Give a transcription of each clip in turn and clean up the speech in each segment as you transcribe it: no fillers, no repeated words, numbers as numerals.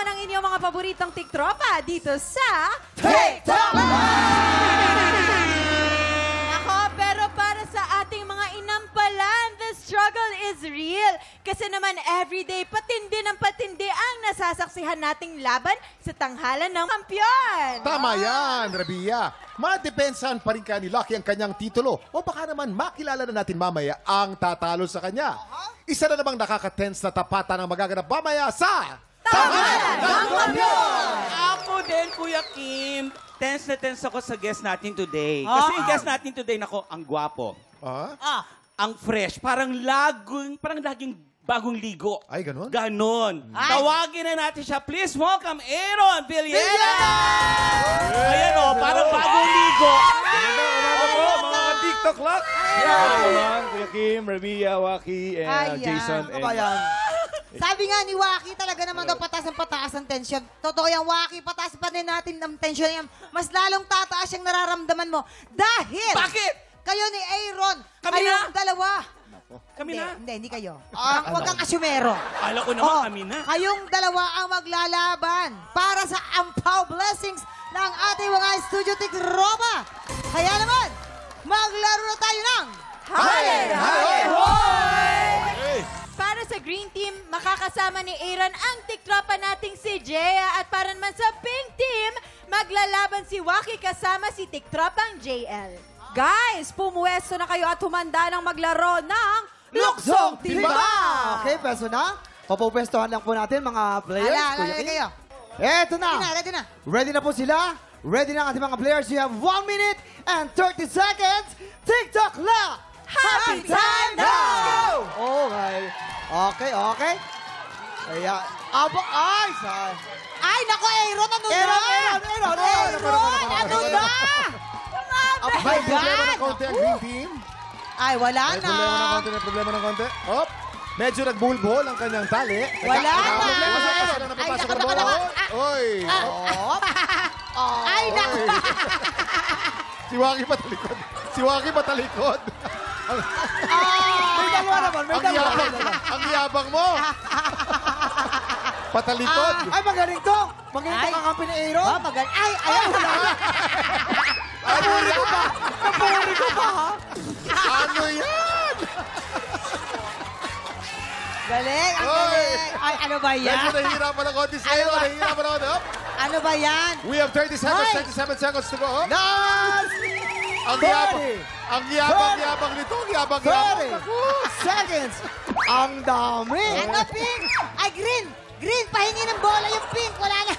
naman ang inyong mga paboritong tiktropa dito sa TikTok! Ako, pero para sa ating mga inampalan, the struggle is real. Kasi naman everyday patindi ng patindi ang nasasaksihan nating laban sa tanghalan ng kampyon. Tama yan, Rabia. Madepensahan pa rin kaya ni Lucky ang kanyang titulo o baka naman makilala na natin mamaya ang tatalo sa kanya. Isa na namang nakaka-tense na tapatan ang magaganap mamaya sa Tanghalan ng Kampyon! Ako din, Kuya Kim. Tense na tense ako sa guest natin today. Kasi yung guest natin today, nako, ang gwapo. Ang fresh. Parang laging bagong ligo. Ay, ganun? Ganon. Tawagin na natin siya. Please welcome Aaron Villena! Ayan o, parang bagong ligo. Mga TikTok lock! Yeah, Kuya Kim, Rabia, Waki, and Jason. Sabi nga ni Waki, talaga naman daw pataas ang tensyon. Totoo yan, Waki, pataas pa din natin ang tensyon yan. Mas lalong tataas yung nararamdaman mo. Dahil... Bakit? Kayo ni Aaron, Kami kayong na? dalawa. Kami na? Hindi kayo. Huwag kang asyumero. Kala ko naman kami na. Kayong dalawa ang maglalaban para sa Ampaw Blessings ng ating mga Studio Tiktropa. Kaya naman, maglaro na tayo ng Para sa Green Team, makakasama ni Aaron ang tiktropa nating si Jea. At para naman sa Pink Team, maglalaban si Waki kasama si tiktropang JL. Guys, pumuwesto na kayo at humanda ng maglaro ng Luksong Timba! Okay, pwesto na. Papupwestohan lang po natin mga players. Kuya Kim. kayo. Eto na. Ready na. Ready na po sila. Ready na ang ating mga players. You have 1 minute and 30 seconds. TikTok la! Happy time now! Okay. Ayan. Ay, saan? Ay, nako, Aaron, ano na? Aaron! Ano na? May problema ng konti ang Green Team. Ay, wala May na. problema ng konti. Hop. Medyo nagbulbol ang kanyang tali. Wala na. Problema sa kasi na napapasok ang bola. Oy. Ay, nako. Si Waki patalikod. Si Waki patalikod. May dalawa naman. Ang yabang mo. Patalikod. Ay, magaling to. Magaling to kakampi ni Aaron. Ay, wala na. Napuri ko pa, ha? Ano yan? Galing, ang Oy. galing. Ay, ano ba yan? Medyo nahihirapan ng konti si Aaron. Nahihirapan ng konti. Hop. Ano ba yan? We have 30 seconds, Hoy. 27 seconds to go. Hop. Last Ang 30 yabang nito. Ang yabang. 30 seconds. Ang dami. Ano, Pink? Ay, Green. Green, pahingi ng bola yung Pink. Wala na.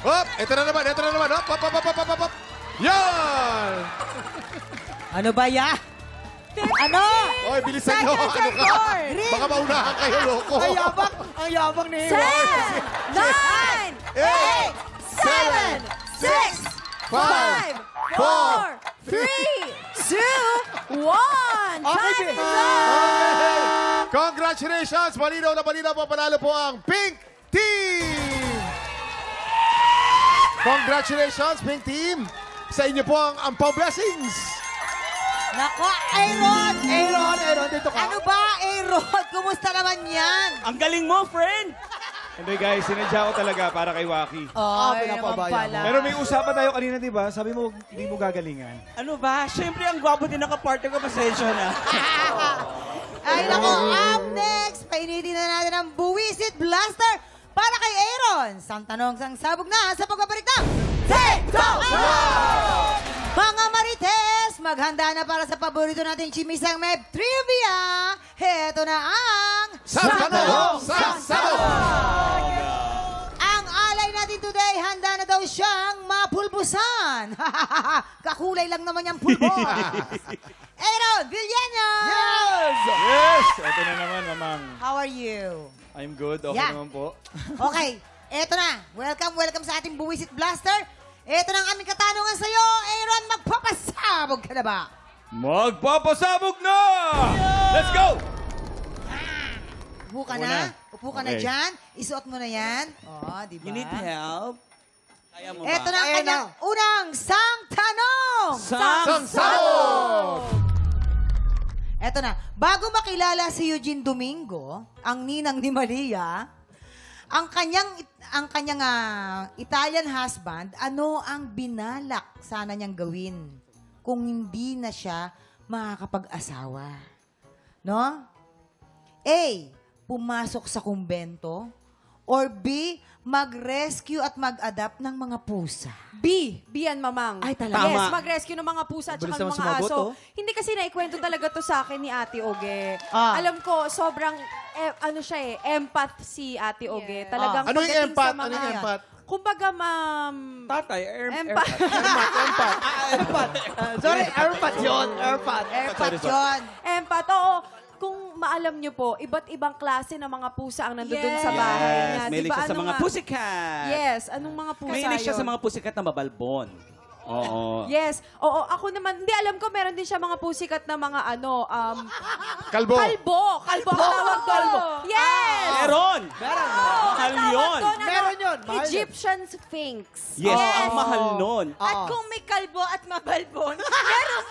Hop. Ito na naman. Hop, hop, hop, hop, hop, hop. Yan! Ano ba yan? Ano? Oy, bilisan nyo. Ano ka? Baka maunahan kayo, loko. Ang yabang ni Aaron. 10, 9, 8, 7, 6, 5, 4, 3, 2, 1. Time is up! Congratulations! Malinaw po. Panalo po ang Pink Team! Congratulations, Pink Team! Sa inyo po ang Ampaw Blessings! Nako, Aaron! Aaron, dito ka. Ano ba, Aaron? Kumusta naman yan? Ang galing mo, friend. Hindi guys, sinadya ko talaga para kay Waki. Ay, pinapabaya mo. Pero may usapan tayo kanina, di ba? Sabi mo, hindi mo gagalingan. Ano ba? Siyempre, ang gwapo din nakapartner ko. Pasensya na. Ay, nako, up next, painitin na natin ang Buwisit Blaster para kay Aaron. Sang tanong, sang sabog na sa pagbabalik ng TikTok! Mga Marites, maghanda na para sa paborito nating chimisang may trivia. Heto na ang... Ang alay natin today, handa na daw siyang mapulbusan. Kakulay lang naman yung pulbos. Aaron Villena! Yes! Ito na naman, mamang. How are you? I'm good. Okay Yeah. naman po. Okay, eto na. Welcome sa ating Buwisit Blaster. Eto na ang aming katanungan sa'yo. Aaron, magpapasabog ka na ba? Magpapasabog na! Let's go! Upo ka Upo na. na. Upo ka na Okay. dyan. Isuot mo na yan. Di ba? You need help? Kaya mo ba? Eto na ang kanyang unang sang tanong. Sabog! Eto na. Bago makilala si Eugene Domingo, ang ninang ni Maria, ang kanyang Italian husband, ano ang binalak sana niyang gawin kung hindi na siya makakapag-asawa? No? A, pumasok sa kumbento, or B, mag-rescue at mag-adapt ng mga pusa. B yan, mamang. Ay, talaga? Yes, Tama. mag-rescue ng mga pusa at Bilis saka ng naman mga sumagot, aso. oh. Hindi kasi naikwento talaga to sa akin ni Ate Oge. Ah. Alam ko, sobrang, empath si Ate Oge. Talagang Ano yung pagdating sa empath? mga- Ano yung empath? Kumbaga, ma'am... Tatay, Empath. Sorry, Airpat yun. Airpat. Airpat yun. Empath, oo. Kung maalam nyo po, iba't ibang klase ng mga pusa ang nandoon sa bahay niya. Mahilig Diba, siya sa ano mga nga? pussycat. Yes, anong mga pusa Mahilig siya sa yun? mga pussycat na mabalbon. Oo. Yes. Oo, ako naman, hindi alam ko, meron din siya mga pusikat na mga Kalbo. kalbo. Kalbo ang tawag doon. Yes! Meron! Meron. Mahal yun. Meron yun. Mahal yun. Egyptian Sphinx. Yes, ang mahal nun. At kung may kalbo at mabalbon, meron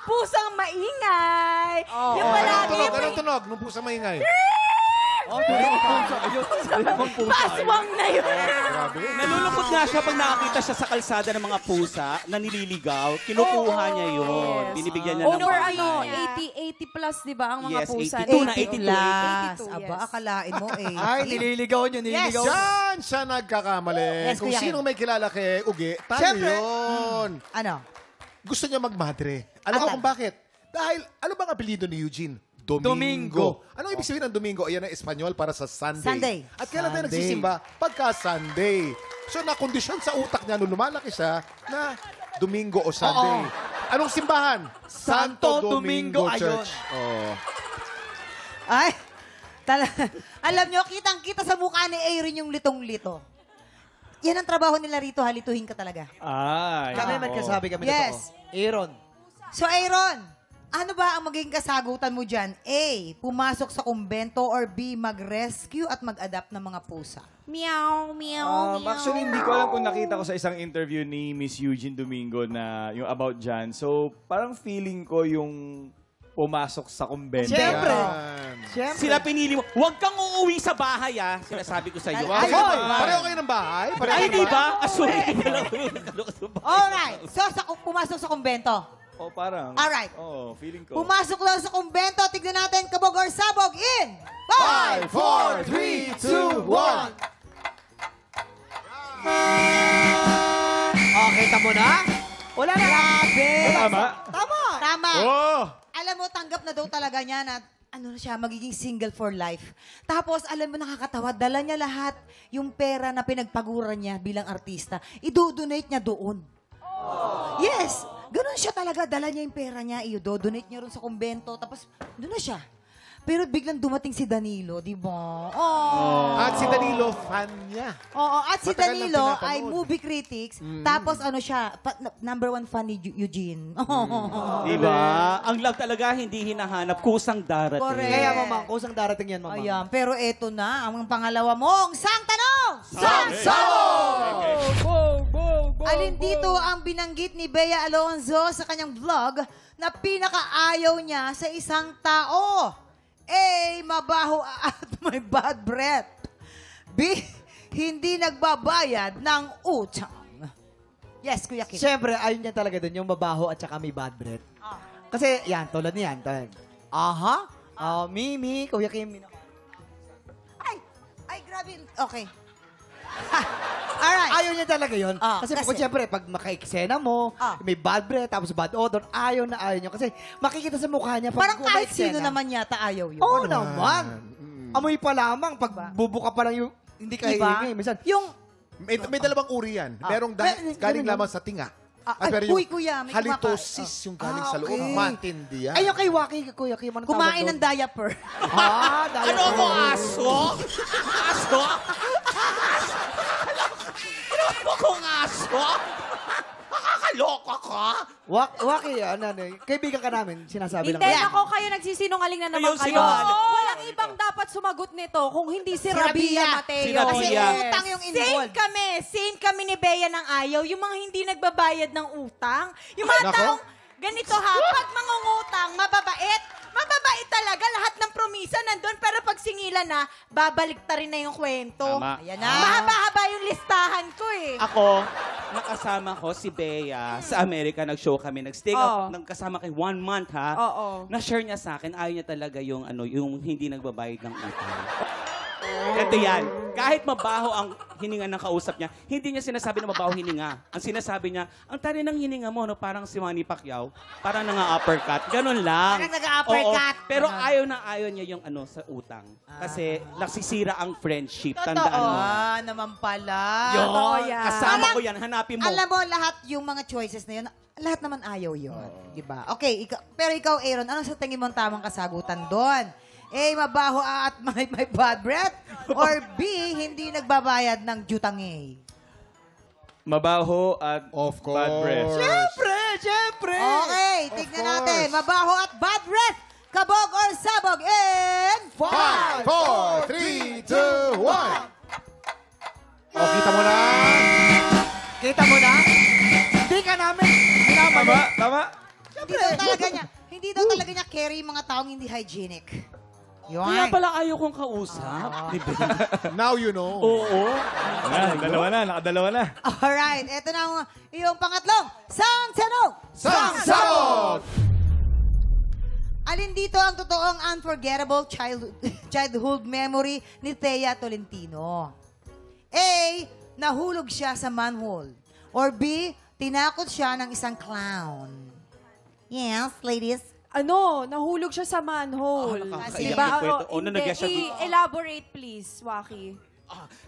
pusang maingay. Yung palagi Anong tunog? may Anong tunog? Nung pusa maingay. paswang na yun. Grabe. Nalulungkot nga siya pag nakakita siya sa kalsada ng mga pusa na nililigaw. Kinukuha niya yun. Yes. Binibigyan niya ng Over pamahiin. 80 plus, di ba, ang mga Yes, pusa? 82 na, 82 Plus. 82, Aba, yes. akalain mo eh. Ay, nililigaw nyo, nililigaw. Diyan siya nagkakamali. Yes, Kung Kuya sino Kim. may kilala kay Uge, tayo Siyempre. yun. Ano? Gusto niya magmadre. Alam mo Atal. kung bakit? Dahil, ano bang apelido ni Eugene? Domingo. Anong ibig sabihin ng Domingo? Ayan ang Espanyol para sa Sunday. Sunday. At kailan tayo Sunday. nagsisimba? Pagka Sunday. So, nakondisyon sa utak niya nung lumalaki siya na Domingo o Sunday. Anong simbahan? Santo Domingo, Church. Oh. Ay, alam nyo, kitang-kita sa mukha ni Aaron yung litong-lito. Yan ang trabaho nila rito, halituhin ka talaga. Ay. Kami magkasabi kami Yes. totoo. Aaron. So, Aaron, ano ba ang magiging kasagutan mo dyan? A, pumasok sa kumbento, or B, mag-rescue at mag-adapt ng mga pusa? Meow, meow, meow. Actually, hindi ko alam kung nakita ko sa isang interview ni Miss Eugene Domingo na yung about dyan. So, parang feeling ko yung pumasok sa kumbento. Siyempre. Yan. Siyempre. Sila pinili mo. Huwag kang uuwi sa bahay, ah. Sinasabi ko sa iyo. Ay, Pareho kayo ng bahay? Pareho Ay, kayo di ng ba? Assume na lang. Alright. So, pumasok sa kumbento. Oh, parang. Alright. Oh, feeling ko. Pumasok lang sa kumbento. Tignan natin kabog or sabog in 5, 4, 3, 2, 1. Oh, kita mo na? Wala na. Grabe. Tama? Tama. Oh! Alam mo, tanggap na daw talaga niya na ano na siya, magiging single for life. Tapos, alam mo, nakakatawa, dala niya lahat yung pera na pinagpaguran niya bilang artista. I-donate niya doon. Yes! Ganun siya talaga. Dala niya yung pera niya, i-donate niya rin sa kumbento. Tapos, doon na siya. Pero biglang dumating si Danilo, di ba? Oh. At si Danilo, fan niya. Oo, at si Matagal Danilo nang pinapanood. ay movie critics. Tapos ano siya, number 1 fan ni Eugene. Di ba? Ang love talaga hindi hinahanap. Kusang darating. Correct. Kaya, mamang, kusang darating yan, mamang. Ayan, pero eto na, ang pangalawa mong sang tanong! Alin dito ang binanggit ni Bea Alonzo sa kanyang vlog na pinakaayaw niya sa isang tao? A, mabaho at may bad breath. B, hindi nagbabayad ng utang. Yes, Kuya Kim. Siyempre, ayun niya talaga dun, yung mabaho at saka may bad breath. Kasi, yan, tulad niyan. Aha. Mimi, Kuya Kim. Ay, grabe. Okay. Alright. Ayaw niya talaga yun. Kasi, kasi- siyempre, pag maka-eksena mo, may bad breath, tapos bad odor, ayaw na ayaw niya. Kasi makikita sa mukha niya, pag Parang kahit uma-eksena- sino naman yata ayaw yun. Oo naman. Amoy pa lamang, pag bubuka pa lang yung, hindi ka Diba? hihingi. Minsan, Yung, May dalawang uri yan. Merong galing ganun, lamang sa tinga. ay, pero yung uy, kuya, may halitosis yung galing sa loob. okay. Matindi yan. ay, yung kay Waki, Kuya Kim, anong kumain ng tawag doon? diaper. Dahil Ano mo, aso? Aso? Ano mo kung aso? Nakakaloka ka? Waki, kaibigan ka namin, sinasabi lang. Hindi, ako kayo nagsisinungaling na naman Ayun, kayo. sinungaling. Walang ibang dapat sumagot nito kung hindi si Rabia. Rabia Mateo. Si Rabia. Kasi Yes. utang yung Same involved. kami. Same kami ni Bea ng ayaw. Yung mga hindi nagbabayad ng utang. Yung mga Nako. taong ganito ha, pag mangungutang, mababait. Mababait talaga. Lahat ng promisa nandun. Pero pag singilan, sila na, babalik ta rin na yung kwento. Tama. Ayan na. Mahaba-haba yung listahan ko eh. Ako, nakasama ko si Bea sa Amerika. Nag-show kami. Nag-stay Oo. nagkasama kay 1 month, ha? Oo. Na-share niya sa akin, ayaw niya talaga yung, yung hindi nagbabayad ng utang. Ito yan. Kahit mabaho ang hininga ng kausap niya, hindi niya sinasabi na mabaho hininga. Ang sinasabi niya, ang tari ng hininga mo, no, parang si Manny Pacquiao, parang nanga-uppercut. Ganun lang. Parang nag-uppercut. Oo, pero ayaw na ayaw niya yung sa utang. Kasi nasisira ang friendship. Tandaan mo. Naman pala. Yun, Totoo yan. kasama ko yan. Hanapin mo. Alam mo, lahat yung mga choices na yun, lahat naman ayaw yun. Diba? Okay, pero ikaw, Aaron, ano sa tingin mo ang tamang kasagutan doon? A, mabaho at may bad breath? Or B, hindi nagbabayad ng jutang A? Mabaho at Of course. bad breath. Siyempre! Okay, tignan natin. Mabaho at bad breath. Kabog or sabog in 5, 4, 3, 2, 1. O, kita mo na. Kita mo na? Hindi ka namin minamali. Tama? Hindi daw talaga niya carry yung mga taong hindi hygienic. Yun. Kaya pala ayaw kong kausap. Di ba? Now you know. Oo. Nakadalawa na. Alright, eto na ang iyong pangatlong sang tanong. Sangsabog! Alin dito ang totoong unforgettable childhood memory ni Thea Tolentino? A, nahulog siya sa manhole. Or B, tinakot siya ng isang clown. Yes, ladies. Nahulog siya sa manhole. Nakakaiyak Diba? yung kwento. Oo, O, nanagyan siya dito. elaborate please, Waki.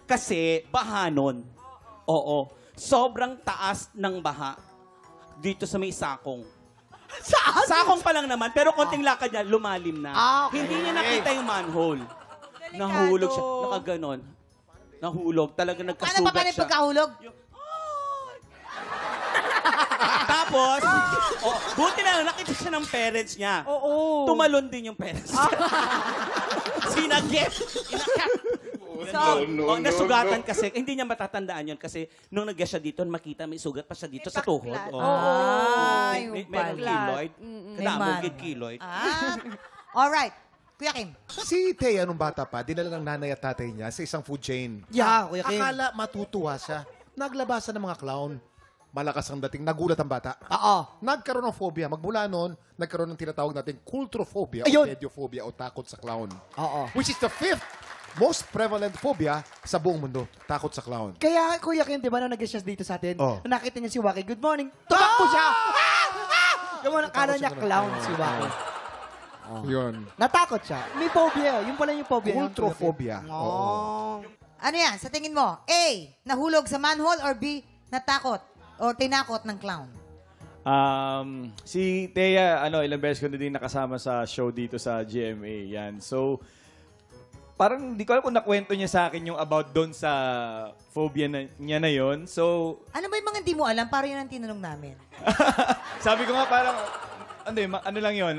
Kasi bahanon. Oo. Sobrang taas ng baha dito sa may sakong. Saan? Sakong pa lang naman, pero konting lakad niya, lumalim na. Okay. Hindi niya nakita yung manhole. Nahulog siya. Nakaganon. Nahulog. Talaga Paano nagkasugat pa yung siya. pagkahulog? Tapos, buti na lang, nakita siya ng parents niya. Oo. Tumalon din yung parents niya. Sinagip. Nasugatan kasi. Hindi niya matatandaan yun kasi nung nag-guess siya dito, makita may sugat pa siya dito sa tuhod. Merong keloid. Kinamugid keloid. Alright. Kuya Kim. Si Thea, nung bata pa, dinala ng nanay at tatay niya sa isang food chain. Yeah, Kuya Kim. Akala matutuwa siya. Naglabasan ng mga clown. Malakas ang dating. Nagulat ang bata. Oo. Nagkaroon ng phobia. Magmula noon, nagkaroon ng tinatawag natin culturophobia Ayun. o pediophobia o takot sa clown. Oo. Which is the 5th most prevalent phobia sa buong mundo. Takot sa clown. Kaya, Kuya Kim, di ba, nung nag-guest siya dito sa atin, Oh. nakita niya si Waki, good morning, tumakbo siya! Yung akala niya clown si Waki. Yun. Natakot siya. May phobia. Yung pala yung phobia. Culturophobia. Oh. Ano yan? Sa tingin mo? A, nahulog sa manhole or B, natakot or tinakot ng clown? Si Thea, ilang beses ko na din nakasama sa show dito sa GMA. Yan. So, parang di ko alam kung nakwento niya sa akin yung about doon sa phobia niya na yon. So, Ano ba yung mga hindi mo alam? Para yun ang tinanong namin. sabi ko nga parang, ano lang yun,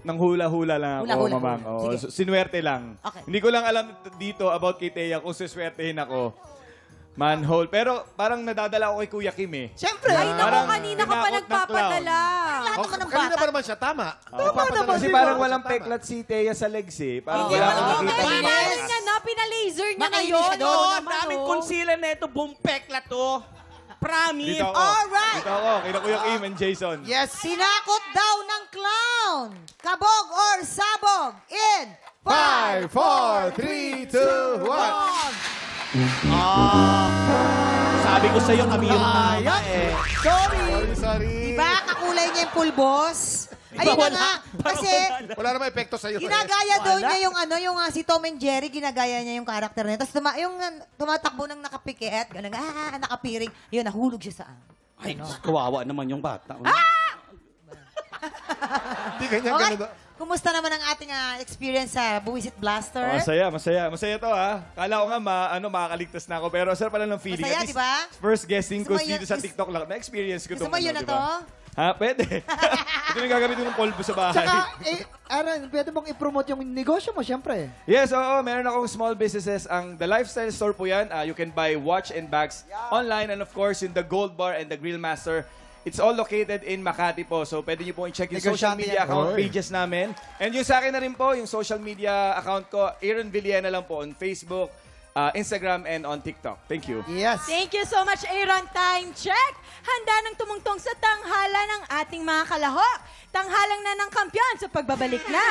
nang hula-hula lang ako, Hula-hula. mamang. Oo, Sige. so, sinuwerte lang. Okay. Hindi ko lang alam dito about kay Thea kung suswertehin ako. Manhole. Pero parang nadadala ako kay Kuya Kim eh. Siyempre. Ay, Parang naku, kanina ka pa tinakot ng nagpapadala. Lahat naman ng Kanina bata. pa naman siya. Tama. Tama naman. Kasi parang walang peklat si Thea sa legs eh. Parang Hindi wala naman akong ako nakita. malinis. Pinaano niya na, pinalaser niya Makainis ngayon. siya doon. Oo, Oo, ang daming concealer na ito. Bumpekla to. Promise. Dito ako. Alright. Dito ako. Kina Kuya Kim and Jason. Yes. Sinakot daw ng clown. Kabog or sabog in 5, 4, 3, 2, 1. Sabi ko sa'yo, kami yung tama eh. Sorry. Diba? Kakulay niya yung pulbos. Ayun na nga. Kasi Wala namang epekto sa'yo. ginagaya daw niya yung si Tom and Jerry, ginagaya niya yung karakter niya. Tapos tumatakbo ng nakapikit, ganun, nakapiring. Yun, nahulog siya saan. Ay, kawawa naman yung bata. Hindi ganyan, Okay. ganun. Kumusta naman ang ating experience sa Buwisit Blaster? Masaya, masaya. Masaya to ha. Kala ko nga makakaligtas na ako. Pero sarap pala ng feeling. Masaya, At least, di ba? First guesting ko Gusto mo dito yun- sa TikTok lang. Na-experience ko Gusto to. mo yun na to? Ha? Pwede. Ito yung gagamitin ng polvo sa bahay. Tsaka, Aaron, pwede mong i-promote yung negosyo mo, siyempre. Yes, oo. Meron akong small businesses. Ang The Lifestyle Store po yan. You can buy watch and bags online. And of course, yung The Gold Bar and The Grill Master. It's all located in Makati po. So, pwede nyo po i-check yung social Negosyante media yan. account Oy. pages namin. And yung sa akin na rin po, yung social media account ko, Aaron Villena lang po on Facebook, Instagram, and on TikTok. Thank you. Yes. Thank you so much, Aaron. Time check! Handa nang tumungtong sa tanghalan ng ating mga kalahok. Tanghalang na ng kampiyon sa pagbabalik na...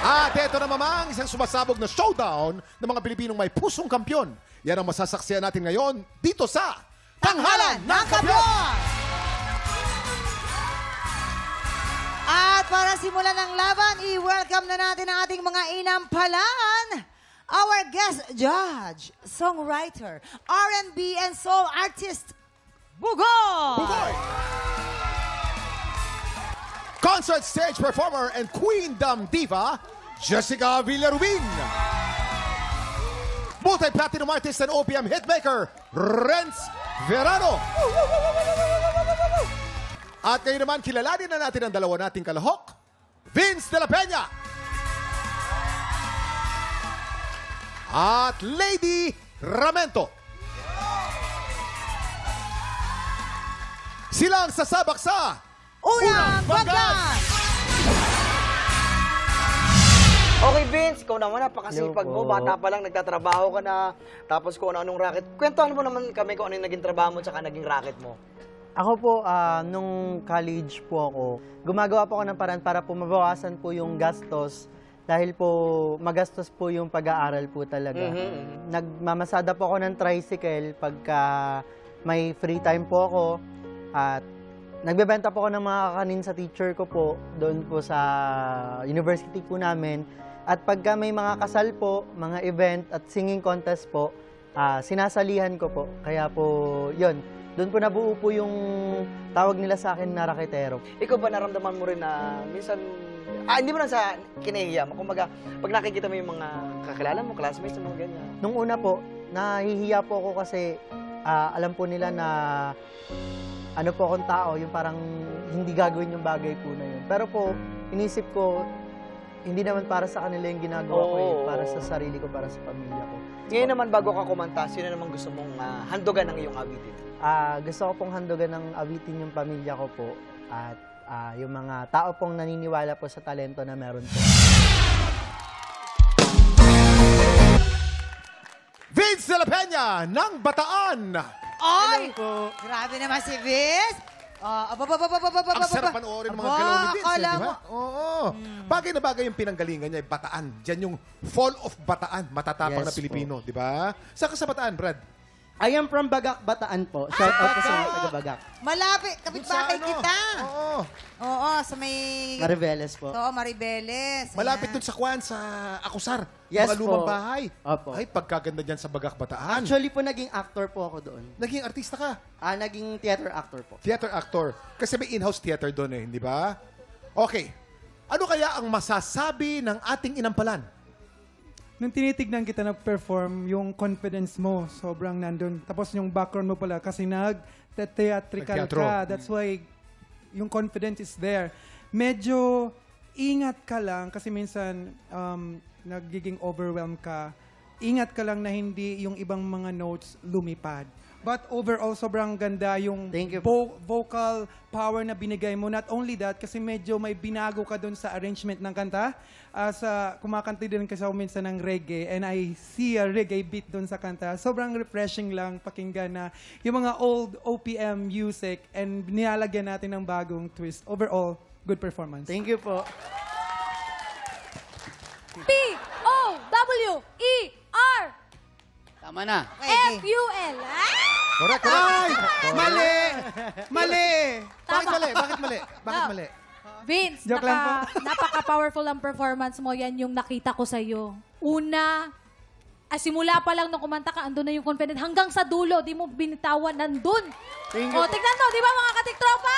At ito na mamang isang sumasabog na showdown ng mga Pilipinong may pusong kampyon. Yan ang masasaksiyan natin ngayon dito sa Tanghalan ng Kampiyon! At para simulan ng laban, i-welcome na natin ang ating mga inampalan. Our guest judge, songwriter, R&B and soul artist, Bugoy! Bugoy! Concert stage performer and Queendom diva, Jessica Villarubin. Multi-platinum artist and OPM hitmaker, Renz Verano. At ngayon naman, kilalanin na natin ang dalawa nating kalahok, Vince de la Peña at Lady Ramento. Silang sasabak sa Unang Bagay! Okay, Vince, ikaw naman, napakasipag mo. Bata pa lang, nagtatrabaho ka na. Tapos kung ano-anong racket. Kwentuhan mo naman kami kung ano yung naging trabaho mo at naging racket mo. Ako po, nung college po ako, gumagawa po ako ng paraan para po mabawasan po yung gastos dahil po magastos po yung pag-aaral po talaga. Nagmamasada po ako ng tricycle pagka may free time po ako at nagbebenta po ako ng mga kakanin sa teacher ko po doon po sa university po namin. At pagka may mga kasal po, mga event at singing contest po, sinasalihan ko po. Kaya po, yun. Doon po nabuo po yung tawag nila sa akin na raketero. Ikaw ba naramdaman mo rin na minsan, hindi mo lang sa kinahiya mo. Kumbaga, pag nakikita mo yung mga kakilala mo, classmates mo, ganyan. Nung una po, nahihiya po ako kasi alam po nila na ano po akong tao, yung parang hindi gagawin yung bagay po na yun. Pero po, inisip ko, hindi naman para sa kanila yung ginagawa ko eh, para sa sarili ko, para sa pamilya ko. Ngayon naman, bago ka kumanta, sino naman gusto mong handugan ng iyong awitin? Gusto ko pong handugan ng awitin yung pamilya ko po at yung mga tao pong naniniwala po sa talento na meron po. Vince de la Peña ng Bataan. Ay! Grabe naman si Vince. Ang sarap panoorin ng mga galaw ni Vince, akala di ba? mo- Oo. Bagay na bagay yung pinanggalingan niya, Bataan. Diyan yung Fall of Bataan, matatapang Yes na Pilipino, di ba? Saan ka sa Bataan, Brad? I am from Bagak, Bataan po. Shout out po sa mga taga Bagak. Malapit, kapitbahay Sa ano? kita. Oo. Oo, sa may... Mariveles po. Oo, Maribeles. Malapit Ayan. dun sa Kwan, sa Akusar. Yes Mga lumang po. bahay. Opo. Ay, pagkaganda dyan sa Bagak, Bataan. Actually po, naging actor po ako doon. Naging artista ka. Naging theater actor po. Theater actor. Kasi may in-house theater doon eh, di ba? Okay. Ano kaya ang masasabi ng ating inampalan? Nung tinitignan kita nag-perform, yung confidence mo, sobrang nandun. Tapos yung background mo pala, kasi nag-theatrical Nagteatro. ka. That's why yung confidence is there. Medyo ingat ka lang, kasi minsan nagiging overwhelmed ka. Ingat ka lang na hindi yung ibang mga notes lumipad. But overall, sobrang ganda yung Thank you. vocal power na binigay mo. Not only that, kasi medyo may binago ka dun sa arrangement ng kanta. Kumakanta din kasi ako minsan ng reggae and I see a reggae beat dun sa kanta. Sobrang refreshing lang pakinggan na yung mga old OPM music and nilalagyan natin ng bagong twist. Overall, good performance. Thank you po. P-O-W-E-R Tama na. F-U-L. Correct, correct. Mali! Mali! Bakit mali? Bakit mali? Bakit No. mali? Vince, Joke lang napaka-powerful ang performance mo. Yan yung nakita ko sa'yo. Una, simula pa lang nung kumanta ka, andun na yung confidence. Hanggang sa dulo, di mo binitawan, nandun. Thank you. O, tignan to, di ba mga katiktropa?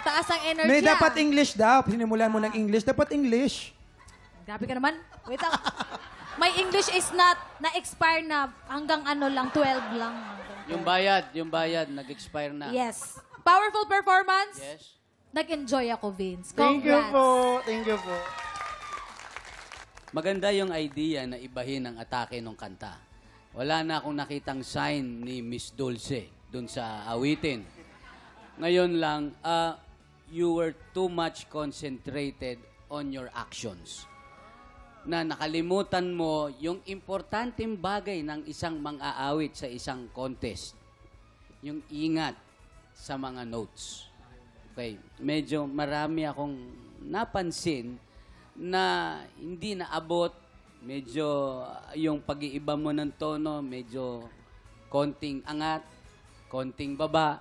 Taas ang energy. May dapat English daw. Sinimulan mo ng English. Dapat English. Grabe ka naman. Wait lang. My English is not na-expire na hanggang ano lang, 12 lang. Yung bayad, nag-expire na. Yes. Powerful performance. Yes. nag-enjoy ako, Vince. Thank you Congrats. po. Thank you po. Maganda yung idea na ibahin ang atake ng kanta. Wala na akong nakitang sign ni Miss Dulce dun sa awitin. Ngayon lang, you were too much concentrated on your actions. Na nakalimutan mo yung importanteng bagay ng isang mang-aawit sa isang contest. Yung ingat sa mga notes. Okay, medyo marami akong napansin na hindi naabot, medyo yung pag-iiba mo ng tono, medyo konting angat, konting baba.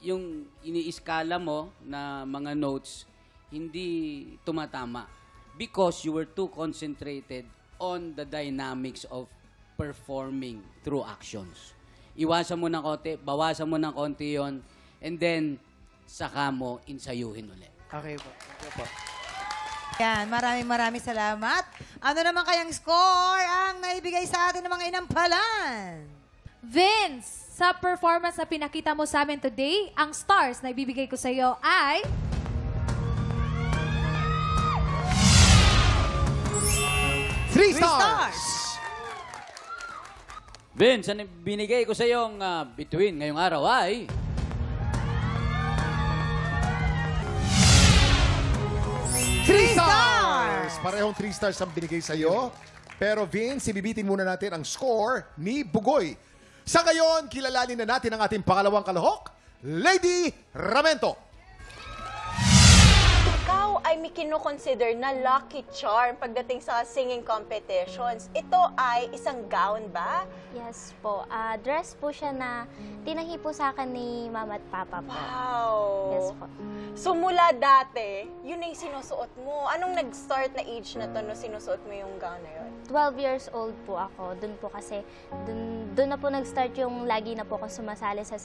Yung iniiskala mo na mga notes, hindi tumatama. Because you were too concentrated on the dynamics of performing through actions. Iwasan mo ng konti, bawasan mo ng konti yon, and then saka mo insayuhin ulit. Okay po. Thank you po. Yan, maraming salamat. Ano naman kayang score ang naibigay sa atin ng mga inampalan? Vince, sa performance na pinakita mo sa amin today, ang stars na ibibigay ko sa iyo ay... 3 stars! Vince, ang binigay ko sa iyong bituin ngayong araw ay... 3 stars! Parehong 3 stars ang binigay sa'yo. Pero Vince, ibibitin muna natin ang score ni Bugoy. Sa ngayon, kilalanin na natin ang ating pangalawang kalahok, Lady Ramento. Ikaw ay may kino-consider na lucky charm pagdating sa singing competitions. Ito ay isang gown ba? Yes po. Dress po siya na tinahi po sa akin ni Mama at Papa po. Wow! Yes po. So mula dati, yun yung sinusuot mo. Anong nag-start na age na to no sinusuot mo yung gown na yun? 12 years old po ako. Doon po kasi, doon na po nag-start yung lagi na po ako sumasali sa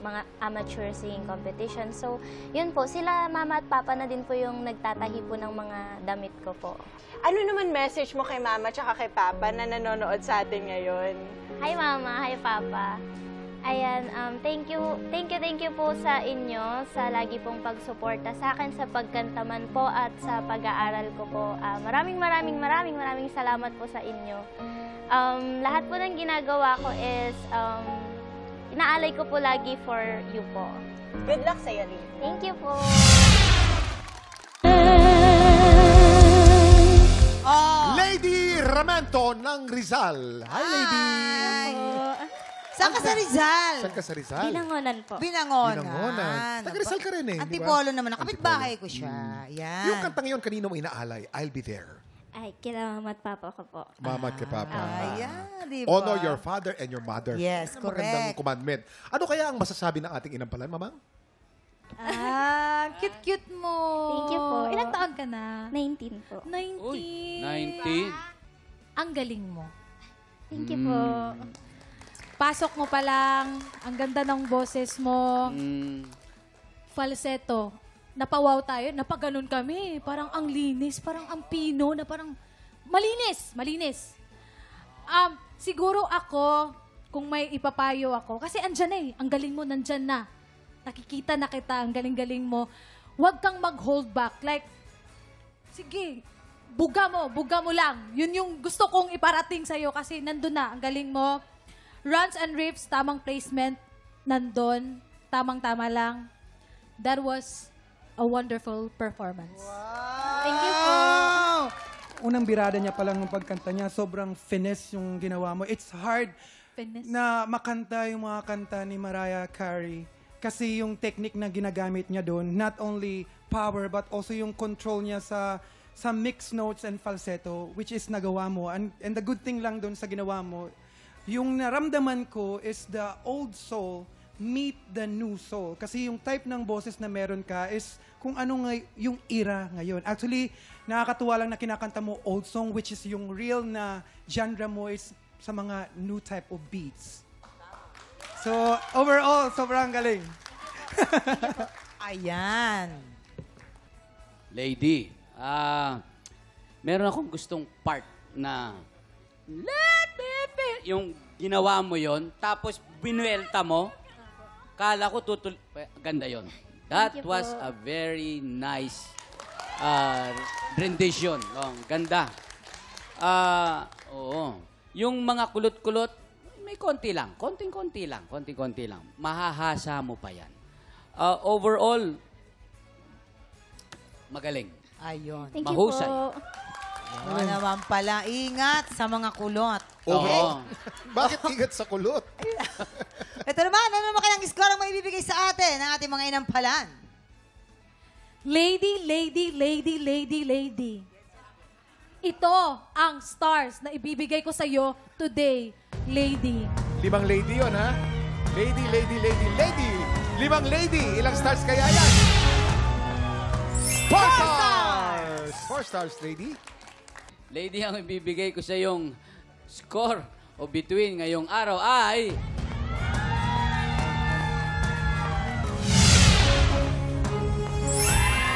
mga amateur singing competition. So, yun po, sila Mama at Papa na din po yung nagtatahi po ng mga damit ko po. Ano naman message mo kay Mama at kay Papa na nanonood sa atin ngayon? Hi Mama, hi Papa. Ayan, thank you po sa inyo sa lagi pong pagsuporta sa akin sa pagkantaman po at sa pag-aaral ko po. Maraming salamat po sa inyo. Lahat po ng ginagawa ko is inaalay ko po lagi for you po. Good luck sa'yo, Lee. Thank you po. Lady Ramento ng Rizal. Hi, Lady! Saan ka sa Rizal? Saan ka sa Rizal? Binangonan po. Binangonan. Taga Rizal ka rin eh. Antipolo naman. Kapit-bahay ko siya. Yan. Yung kantang yun, kanino mo inaalay? I'll be there. Ay, kila Mama at Papa ko po. Mama at kay Papa. Ayan, di ba? Honor your father and your mother. Yes, Ano magandang correct. commandment. Ano kaya ang masasabi ng ating inampalan, Mamang? Cute-cute mo. Thank you po. Ilang taon ka na? 19 po. 19. Uy, 19. Ang galing mo. Thank you po. Pasok mo pa lang, ang ganda ng boses mo. Falsetto. Napawaw tayo, napaganon kami. Parang ang linis, parang ang pino, na parang malinis. Siguro ako, kung may ipapayo ako, kasi andyan na ang galing mo, nandyan na. Nakikita na kita, ang galing-galing mo. Huwag kang mag-hold back. Like, sige, buga mo lang. Yun yung gusto kong iparating sa'yo kasi nandun na, ang galing mo. Runs and riffs, tamang placement, nandun. Tamang-tama lang. That was a wonderful performance. Thank you po. Unang birada niya pa lang ng pagkanta niya, sobrang finesse yung ginawa mo. It's hard Finesse. na makanta yung mga kanta ni Mariah Carey. Kasi yung technique na ginagamit niya doon, not only power but also yung control niya sa mixed notes and falsetto, which is nagawa mo. And the good thing lang doon sa ginawa mo, yung naramdaman ko is the old soul meet the new soul. Kasi yung type ng boses na meron ka is kung ano yung era ngayon. Actually, nakakatuwa lang na kinakanta mo old song, which is yung real na genre mo is sa mga new type of beats. So, overall, sobrang galing. Ayan. Lady, meron akong gustong part na let me feel. Yung ginawa mo yon, tapos binuelta mo, kala ko ganda yon. That Thank you was po. a very nice rendition. Oh, ganda. Oo. Yung mga kulot-kulot, may konti lang. Konting-konti lang. Konting-konti lang. Mahahasa mo pa yan. Overall, magaling. Ayun. Thank you Mahusay. po. Ano naman pala, ingat sa mga kulot. Oo. Bakit ingat sa kulot? Ito naman, ano naman kayang score ang maibibigay sa atin ng ating mga inampalan? Lady, lady, lady, lady, lady. Ito ang stars na ibibigay ko sa iyo today, lady. 5 lady yun, ha? Lady, lady, lady, lady. 5 lady. Ilang stars kaya yan? 4 stars! 4 stars, lady. Lady, ang ibibigay ko sa yung score o between ngayong araw ay...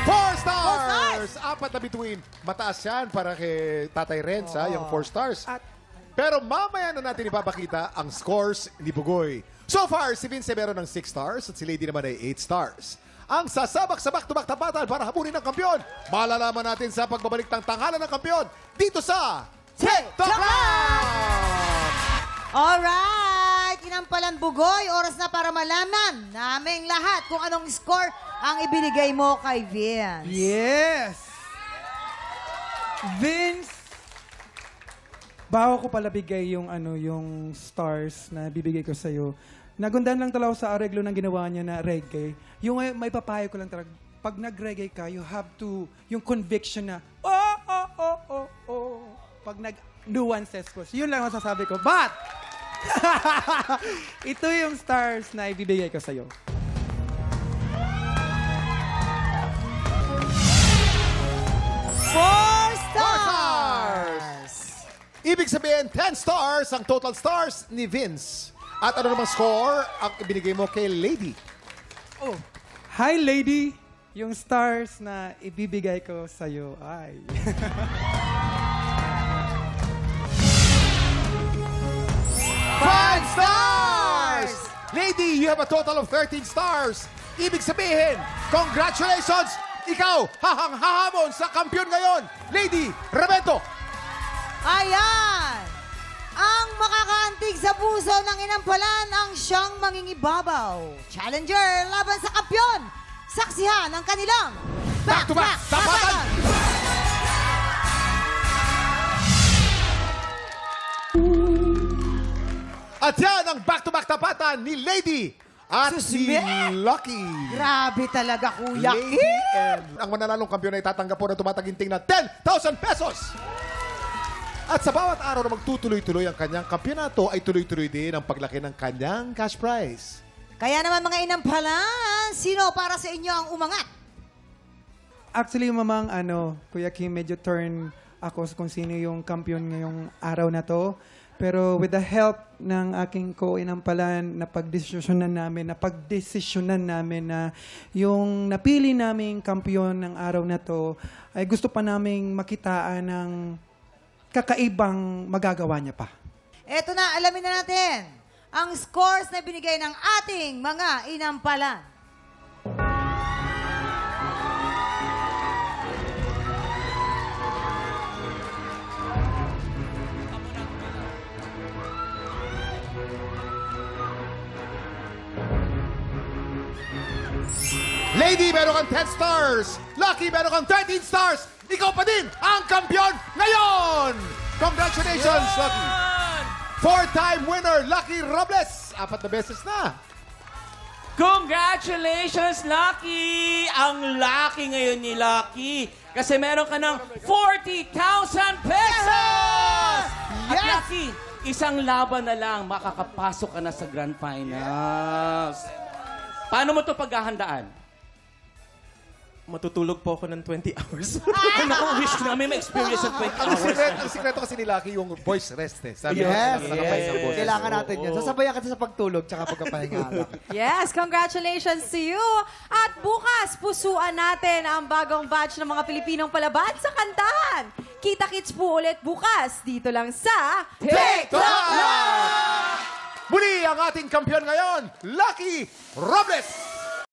Four stars! 4 na between. Mataas yan para kay Tatay Renz, ha? Yung 4 stars. Pero mamaya na natin ipapakita ang scores ni Bugoy. So far, si Vince meron ng 6 stars at si Lady naman ay 8 stars. Ang sasabak sa back-to-back tapatan para habunin ng kampiyon. Malalaman natin sa pagbabalik ng tanghalan ng kampiyon dito sa TikTok Club! Alright, inampalan Bugoy. Oras na para malaman naming lahat kung anong score ang ibinigay mo kay Vince. Yes! Vince, bago ko pala bigay yung, yung stars na bibigay ko sa'yo, nagundan lang talaga sa areglo ng ginawa niya na reggae. Yung may papayo ko lang talaga, pag nag-reggae ka, you have to, yung conviction na, pag nag-nuances ko. So, yun lang masasabi ko. But, ito yung stars na ibibigay ko sa'yo. Four stars! Ibig sabihin, 10 stars ang total stars ni Vince. At ano namang score ang ibinigay mo kay Lady? Oh, hi lady! Yung stars na ibibigay ko sa'yo ay... 5 stars! Lady, you have a total of 13 stars. Ibig sabihin, congratulations! Ikaw, hahang-hahamon sa kampiyon ngayon. Lady, Rebento! Ayan! Ang makakaantig sa puso ng inampalan ang siyang mangingibabaw. Challenger laban sa kampiyon. Saksihan ang kanilang back-to-back tapatan! At yan ang back-to-back tapatan ni Lady at si Lucky. Grabe talaga, Kuya Lady Kim. and ang mananalong kampiyon ay tatanggap po ng tumataginting na 10,000 pesos. At sa bawat araw na magtutuloy-tuloy ang kanyang kampyonato ay tuloy-tuloy din ang paglaki ng kanyang cash prize. Kaya naman mga inampalan, sino para sa inyo ang umangat? Actually, mamang, Kuya Kim, medyo turn ako kung sino yung kampiyon ngayong araw na to. Pero with the help ng aking ko-inampalan, napagdesisyonan namin na yung napili naming kampiyon ng araw na to, ay gusto pa naming makitaan ng kakaibang magagawa niya pa. Eto na, alamin na natin ang scores na binigay ng ating mga inampalan. Lady, meron kang 10 stars. Lucky, meron kang 13 stars. Ikaw pa din ang kampiyon ngayon! Congratulations, Lucky! 4-time winner, Lucky Robles. 4 na beses na. Congratulations, Lucky! Ang lucky ngayon ni Lucky. Kasi meron ka ng 40,000 pesos! At Lucky, isang laban na lang, makakapasok ka na sa Grand Finals. Paano mo ito paghahandaan? Matutulog po ako ng 20 hours. Ay, naku, wish namin may experience ng 20 hours. Ang sikreto kasi ni Lucky yung voice rest eh. Sabi Yes, niya, yes. Kailangan natin yun. Sasabayan ka sa pagtulog tsaka pagkapahinga. Yes, congratulations to you. At bukas, pusuan natin ang bagong batch ng mga Pilipinong palaban sa kantahan. Kita-kits po ulit bukas dito lang sa TikTok Live! Muli ang ating kampiyon ngayon, Lucky Robles!